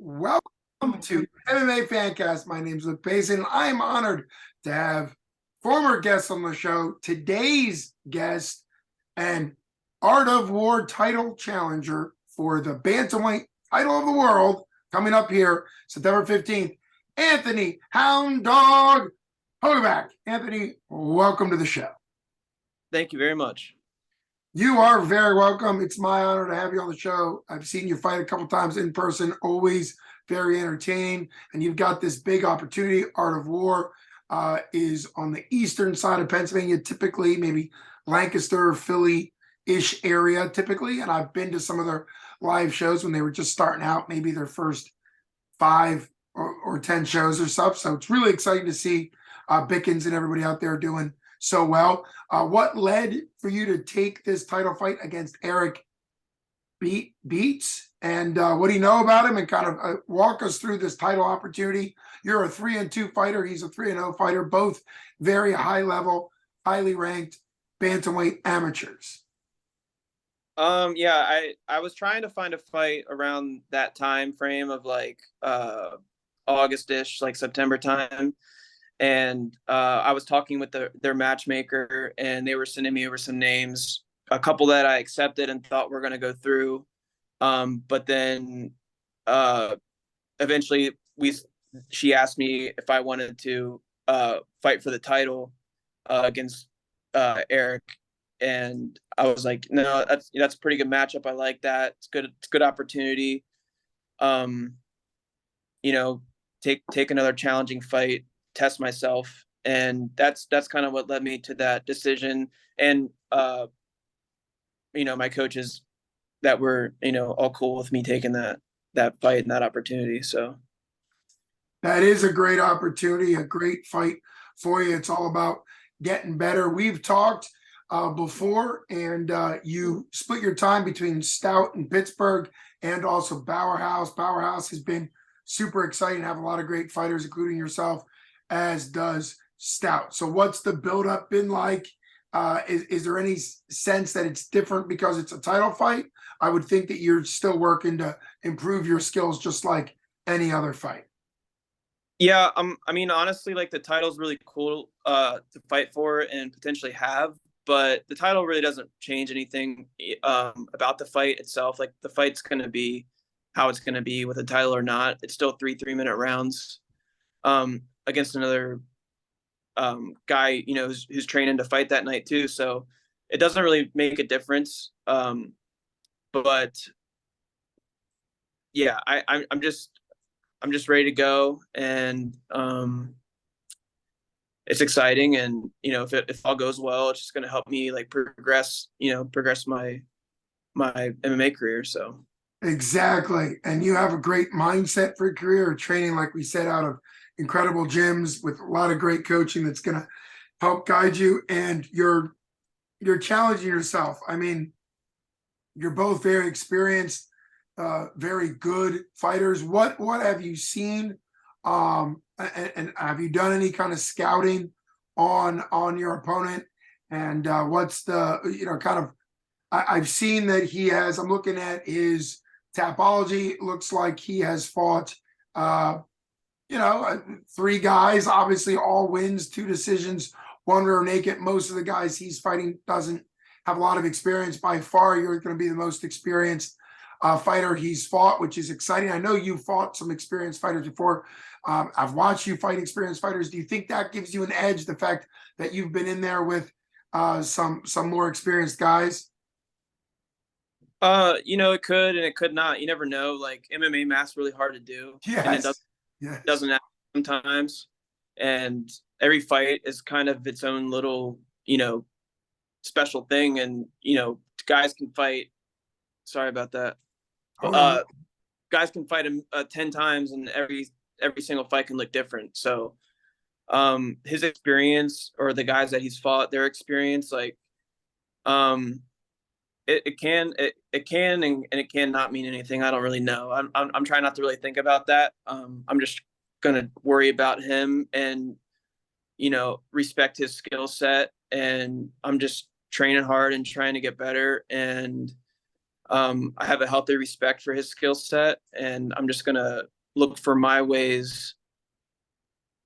Welcome to MMA Fancast. My name is Luke Payson. I am honored to have former guests on the show. Today's guest and Art of War title challenger for the Bantamweight title of the world coming up here September 15th, Anthony Houndog Hogeback. Anthony, welcome to the show. Thank you very much. You are very welcome. It's my honor to have you on the show. I've seen you fight a couple times in person, always very entertaining. And you've got this big opportunity. Art of War is on the eastern side of Pennsylvania, typically maybe Lancaster, Philly-ish area, typically. And I've been to some of their live shows when they were just starting out, maybe their first 5 or 10 shows or stuff. So it's really exciting to see Bickens and everybody out there doing so well. What led for you to take this title fight against Eric Beats? And what do you know about him? And kind of walk us through this title opportunity. You're a 3-2 fighter. He's a 3-0 fighter. Both very high level, highly ranked bantamweight amateurs. Yeah, I was trying to find a fight around that time frame of like August-ish, like September time. And I was talking with their matchmaker, and they were sending me over some names, a couple that I accepted and thought were going to go through. But then eventually she asked me if I wanted to fight for the title against Eric. And I was like, no, that's a pretty good matchup. I like that. It's good. It's a good opportunity. Take another challenging fight, test myself, and that's kind of what led me to that decision. And my coaches that were all cool with me taking that fight and that opportunity. So that is a great opportunity, a great fight for you. It's all about getting better. We've talked before, and you split your time between Stout and Pittsburgh and also Bowerhouse. Bowerhouse has been super exciting, have a lot of great fighters, including yourself, as does Stout. So what's the buildup been like? Is there any sense that it's different because it's a title fight? I would think that you're still working to improve your skills just like any other fight. Yeah, I mean, honestly, like the title's really cool to fight for and potentially have, but the title really doesn't change anything about the fight itself. Like the fight's going to be how it's going to be with a title or not. It's still 3-minute rounds against another guy, who's training to fight that night too. So it doesn't really make a difference. But yeah, I'm just ready to go, and it's exciting. And if all goes well, it's just going to help me like progress my MMA career. So exactly. And you have a great mindset for your career, training, like we said, out of incredible gyms with a lot of great coaching that's going to help guide you. And you're challenging yourself. I mean, you're both very experienced, very good fighters. What have you seen? And have you done any kind of scouting on your opponent? And what's the, kind of, I've seen that he has, I'm looking at his Tapology. It looks like he has fought, 3 guys, obviously all wins, 2 decisions, 1 rear naked. Most of the guys he's fighting doesn't have a lot of experience. By far, you're going to be the most experienced fighter he's fought, which is exciting. I know you fought some experienced fighters before. I've watched you fight experienced fighters. Do you think that gives you an edge, the fact that you've been in there with some more experienced guys? It could and it could not. You never know. Like MMA math's really hard to do. Yes. And it doesn't happen sometimes. And every fight is kind of its own little, special thing. And, guys can fight. Sorry about that. Guys can fight him 10 times, and every single fight can look different. So his experience, or the guys that he's fought, their experience, like it can and it can not mean anything. I don't really know. I'm trying not to really think about that. I'm just gonna worry about him and respect his skill set, and I'm just training hard and trying to get better. And I have a healthy respect for his skill set, and I'm just gonna look for my ways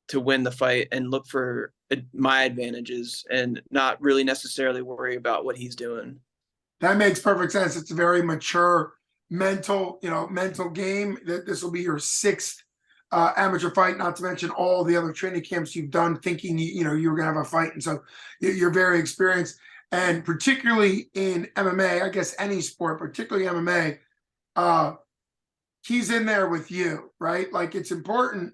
to win the fight and look for my advantages and not really necessarily worry about what he's doing. That makes perfect sense. It's a very mature mental game. This will be your sixth amateur fight, not to mention all the other training camps you've done thinking you were gonna have a fight. And so you're very experienced. And particularly in MMA, I guess any sport, particularly MMA, he's in there with you, right? Like it's important,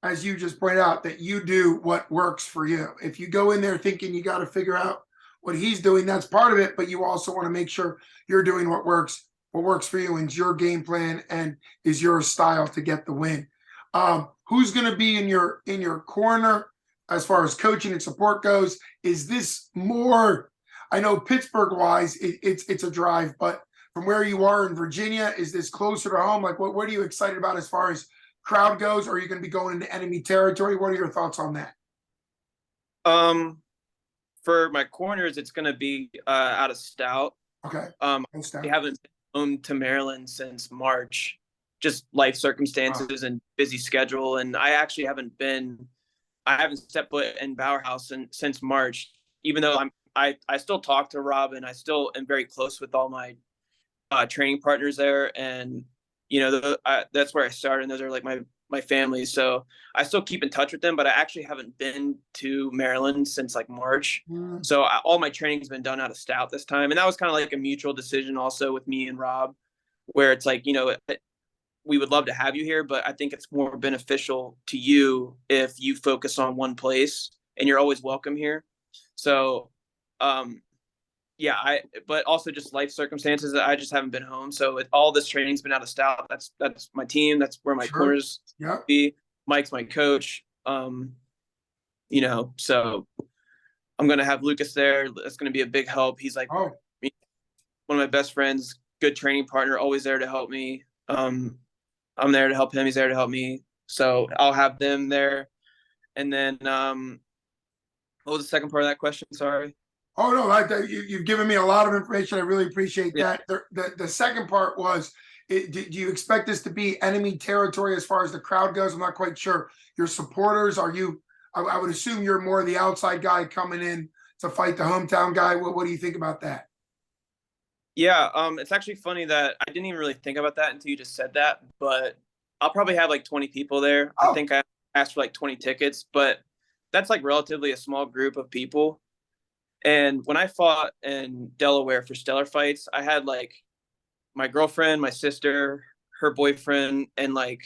as you just pointed out, that you do what works for you. If you go in there thinking you got to figure out what he's doing, that's part of it, but you also want to make sure you're doing what works for you and your game plan and is your style to get the win. Who's going to be in your corner as far as coaching and support goes? Is this more, I know Pittsburgh wise, it's a drive, but from where you are in Virginia, is this closer to home? Like what are you excited about as far as crowd goes? Or are you going to be going into enemy territory? What are your thoughts on that? For my corners, it's going to be out of Stout. Okay. I haven't been home to Maryland since March, just life circumstances and busy schedule. And I actually haven't stepped foot in Bauer House since March, even though I still talk to Rob and I still am very close with all my training partners there. And, that's where I started. And those are like my family. So I still keep in touch with them, but I actually haven't been to Maryland since like March. So all my training has been done out of Stout this time. And that was kind of like a mutual decision also with me and Rob, where it's like, we would love to have you here, but I think it's more beneficial to you if you focus on one place, and you're always welcome here. So, but also just life circumstances that I just haven't been home. So all this training's been out of Stout. That's my team. That's where my corners be. Mike's my coach. So I'm going to have Lucas there. That's going to be a big help. He's like one of my best friends, good training partner, always there to help me. I'm there to help him. He's there to help me. So I'll have them there. And then, what was the second part of that question? Sorry. Oh, no, you've given me a lot of information. I really appreciate that. The second part was, do you expect this to be enemy territory as far as the crowd goes? I'm not quite sure. Your supporters, I would assume you're more the outside guy coming in to fight the hometown guy. What do you think about that? Yeah, it's actually funny that I didn't even really think about that until you just said that, but I'll probably have like 20 people there. I think I asked for like 20 tickets, but that's like relatively a small group of people. And when I fought in Delaware for Stellar Fights, I had like my girlfriend, my sister, her boyfriend, and like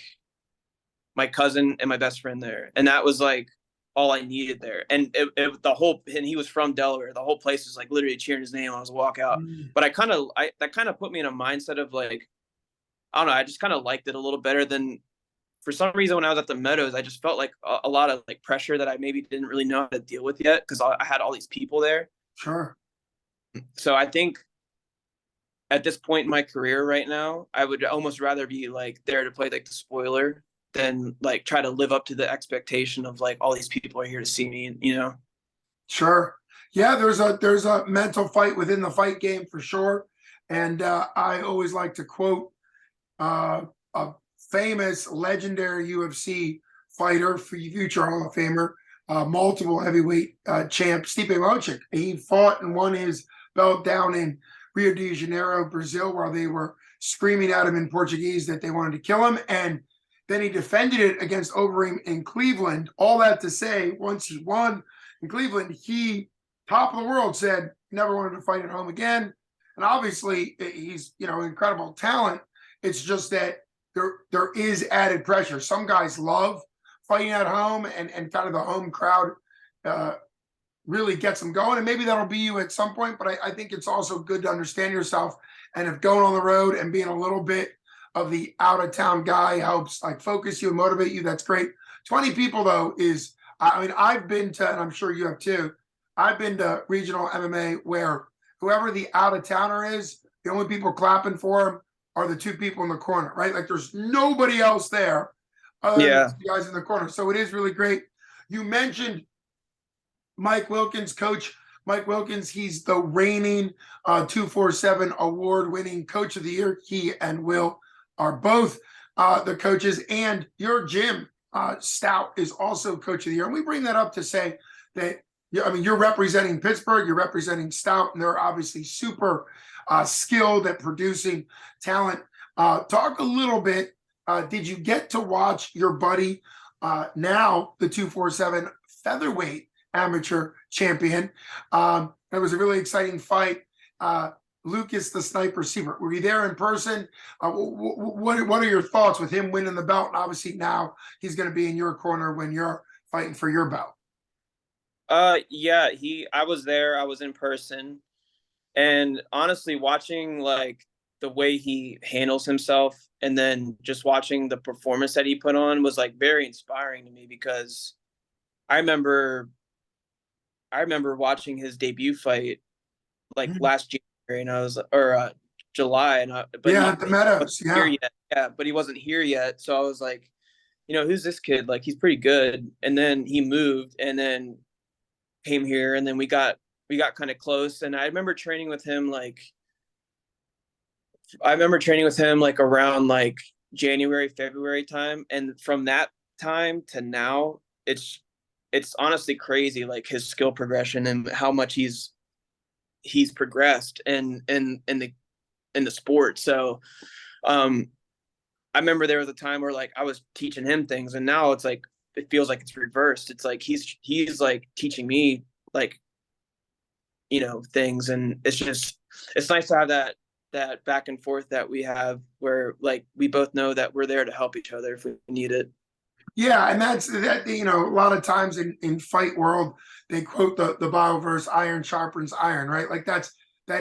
my cousin and my best friend there. And that was like all I needed there. And and he was from Delaware. The whole place was like literally cheering his name when I was walk out. But that kind of put me in a mindset of like, I don't know, I just kind of liked it a little better than, for some reason, when I was at the Meadows, I just felt like a lot of like pressure that I maybe didn't really know how to deal with yet, because I had all these people there. Sure. So I think at this point in my career right now, I would almost rather be like there to play like the spoiler than like try to live up to the expectation of like all these people are here to see me, Sure. Yeah, there's a mental fight within the fight game for sure. And I always like to quote a famous, legendary UFC fighter, future Hall of Famer, multiple heavyweight champ, Stipe Miocic. He fought and won his belt down in Rio de Janeiro, Brazil, while they were screaming at him in Portuguese that they wanted to kill him. And then he defended it against Overeem in Cleveland. All that to say, once he won in Cleveland, he, top of the world, said never wanted to fight at home again. And obviously, he's incredible talent. It's just that there is added pressure. Some guys love fighting at home, and kind of the home crowd really gets them going. And maybe that'll be you at some point, but I think it's also good to understand yourself. And if going on the road and being a little bit of the out-of-town guy helps like focus you and motivate you, that's great. 20 people, though, is, I mean, I've been to, and I'm sure you have too, I've been to regional MMA where whoever the out-of-towner is, the only people clapping for him are the two people in the corner, right? Like there's nobody else there other than the guys in the corner. So it is really great. You mentioned Mike Wilkins, Coach Mike Wilkins. He's the reigning 247 award-winning coach of the year. He and Will are both the coaches, and your gym, Stout, is also coach of the year. And we bring that up to say that, I mean, you're representing Pittsburgh, you're representing Stout, and they're obviously super skilled at producing talent. Talk a little bit. Did you get to watch your buddy, now the 247 featherweight amateur champion? It was a really exciting fight. Lucas the Sniper Siebert, were you there in person? What are your thoughts with him winning the belt? And obviously now he's going to be in your corner when you're fighting for your belt. Yeah, I was there. I was in person, and honestly, watching like the way he handles himself, and then just watching the performance that he put on was like very inspiring to me, because I remember watching his debut fight like last January, and I was July, and but Yeah, he at the Meadows. wasn't here yet. Yeah, but he wasn't here yet, so I was like, who's this kid? Like, he's pretty good. And then he moved, and then came here, and then we got kind of close. And I remember training with him like around like January, February time, and from that time to now, it's honestly crazy, like his skill progression and how much he's progressed in the sport. So I remember there was a time where like I was teaching him things, and now it's like it feels like it's reversed. It's like he's like teaching me like things, and it's nice to have that back and forth that we have, where like we both know that we're there to help each other if we need it. Yeah, and that's that. A lot of times in fight world, they quote the Bible verse, "Iron sharpens iron," right? Like that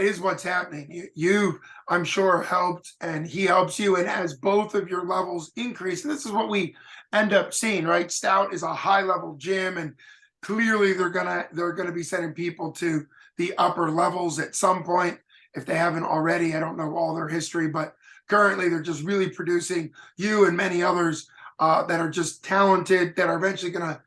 is what's happening. You, I'm sure, helped, and he helps you, and as both of your levels increase, and this is what we end up seeing, right? Stout is a high level gym, and clearly they're gonna be sending people to the upper levels at some point if they haven't already. I don't know all their history, but currently they're just really producing you and many others that are just talented, that are eventually going to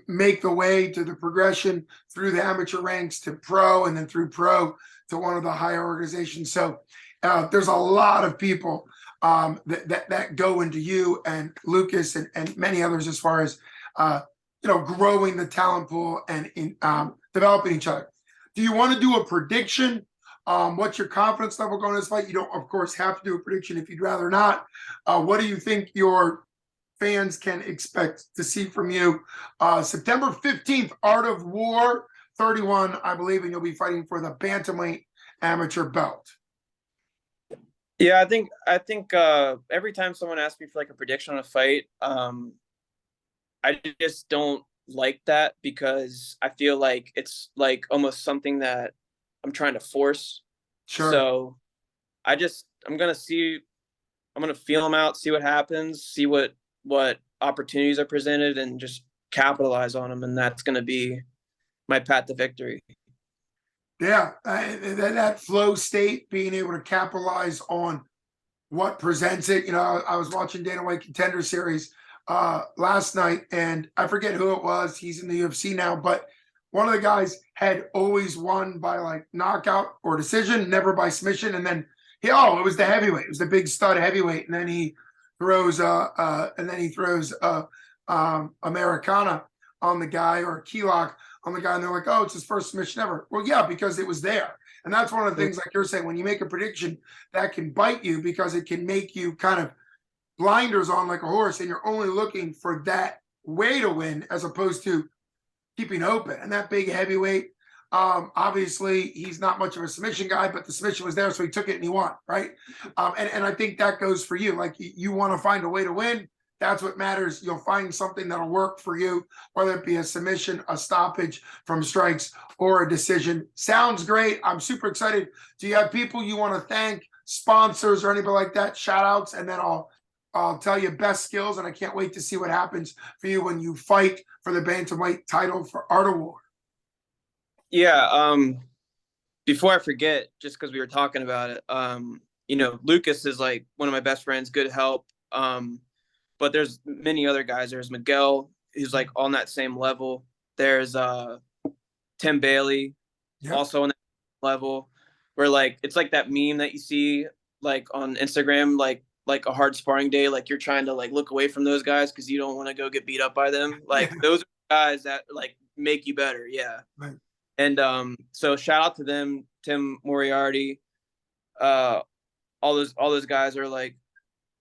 make the way to the progression through the amateur ranks to pro, and then through pro to one of the higher organizations. So there's a lot of people that go into you and Lucas and many others as far as growing the talent pool and in developing each other. Do you want to do a prediction? What's your confidence level going to this fight? You don't, of course, have to do a prediction if you'd rather not. What do you think your fans can expect to see from you? September 15th, Art of War 31, I believe, and you'll be fighting for the bantamweight amateur belt. Yeah, I think every time someone asks me for like a prediction on a fight, I just don't like that, because I feel like it's like almost something that I'm trying to force. Sure. So I'm gonna feel them out, see what happens, see what opportunities are presented, and just capitalize on them, and that's gonna be my path to victory. Yeah, that flow state, being able to capitalize on what presents it. I was watching Dana White Contender Series last night, and I forget who it was. He's in the UFC now, but one of the guys had always won by like knockout or decision, never by submission. And then it was the heavyweight. It was the big stud heavyweight, and then he throws Americana on the guy, or a key lock on the guy, and they're like, "Oh, it's his first submission ever." Well, yeah, because it was there. And that's one of the things, like you're saying, when you make a prediction, that can bite you, because it can make you kind of blinders on like a horse, and you're only looking for that way to win as opposed to keeping open. And that big heavyweight, obviously he's not much of a submission guy, but the submission was there, so he took it and he won, right? And I think that goes for you. Like, you want to find a way to win. That's what matters. You'll find something that'll work for you, whether it be a submission, a stoppage from strikes, or a decision. Sounds great. I'm super excited. Do you have people you want to thank, sponsors or anybody like that? Shout outs, and then I'll tell you best skills, and I can't wait to see what happens for you when you fight for the bantamweight title for Art of War. Yeah. Before I forget, just because we were talking about it, Lucas is like one of my best friends, good help. But there's many other guys. There's Miguel, who's like on that same level. There's Tim Bailey, Yep. also on that level, where like it's like that meme that you see like on Instagram, like a hard sparring day, like you're trying to like look away from those guys because you don't want to go get beat up by them. Like Yeah. those are guys that like make you better. Yeah. Right. And so shout out to them, Tim Moriarty, uh, all those guys are like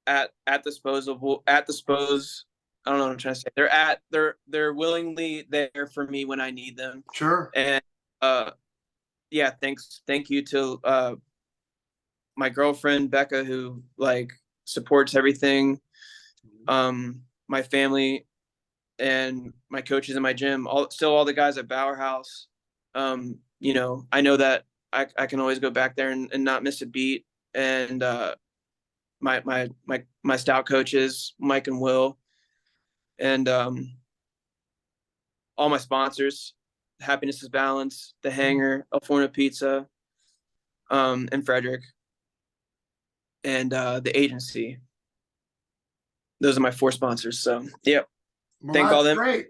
at disposable at dispose. I don't know what I'm trying to say. They're willingly there for me when I need them. Sure. And yeah, thank you to my girlfriend Becca, who like supports everything. My family and my coaches in my gym, all the guys at Bauer House. You know, I know that I can always go back there and not miss a beat. And my stout coaches, Mike and Will, and all my sponsors, Happiness is Balance, The Hanger, El Forno Pizza, and Frederick, and the agency. Those are my 4 sponsors. So, yeah. Well, Thank all that's them. great.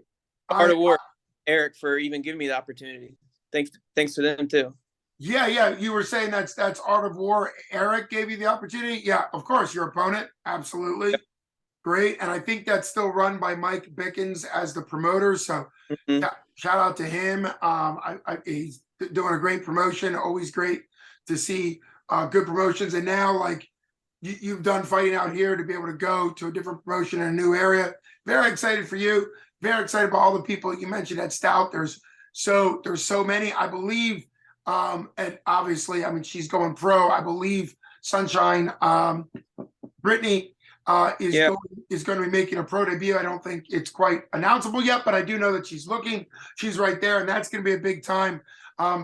Art of War, Eric, for even giving me the opportunity. Thanks to them too. Yeah. You were saying that's Art of War. Eric gave you the opportunity. Yeah, of course, your opponent. Absolutely. Yep. Great. And I think that's still run by Mike Bickens as the promoter. So yeah, shout out to him. He's doing a great promotion. Always great to see good promotions. And now, like you've done fighting out here, to be able to go to a different promotion in a new area. Very excited for you. Very excited about all the people you mentioned at Stout. There's so many. I believe, and obviously, I mean, she's going pro. I believe Sunshine, Brittany, is going to be making a pro debut. I don't think it's quite announceable yet, but I do know that she's looking. She's right there, and that's going to be a big time,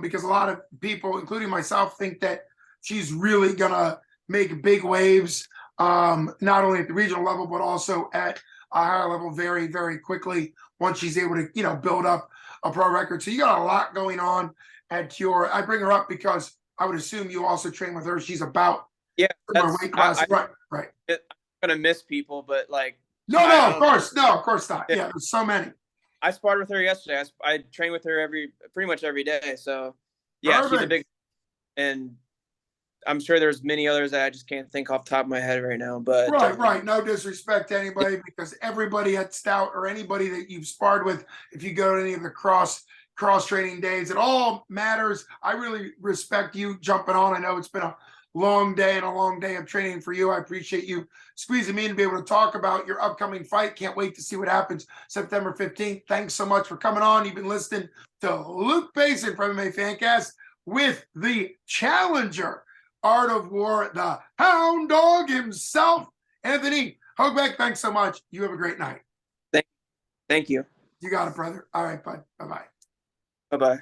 because a lot of people, including myself, think that she's really going to make big waves, not only at the regional level but also at a higher level very, very quickly once she's able to, build up a pro record. So you got a lot going on at Cure. I bring her up because I would assume you also train with her. She's about weight class. Right. I'm gonna miss people, but like no, of course not. Yeah, there's so many. I sparred with her yesterday. I train with her pretty much every day. So yeah, Perfect. she's a big, and I'm sure there's many others that I just can't think off the top of my head right now. But right. No disrespect to anybody, because everybody at Stout or anybody that you've sparred with, if you go to any of the cross training days, it all matters. I really respect you jumping on. I know it's been a long day and a long day of training for you. I appreciate you squeezing me in to be able to talk about your upcoming fight. Can't wait to see what happens September 15th. Thanks so much for coming on. You've been listening to Luke Payson from MMA Fancast with the challenger, Art of War, the Houndog himself, Anthony Hogeback. Thanks so much. You have a great night. Thank you. You got it, brother. All right, bud. Bye-bye. Bye-bye.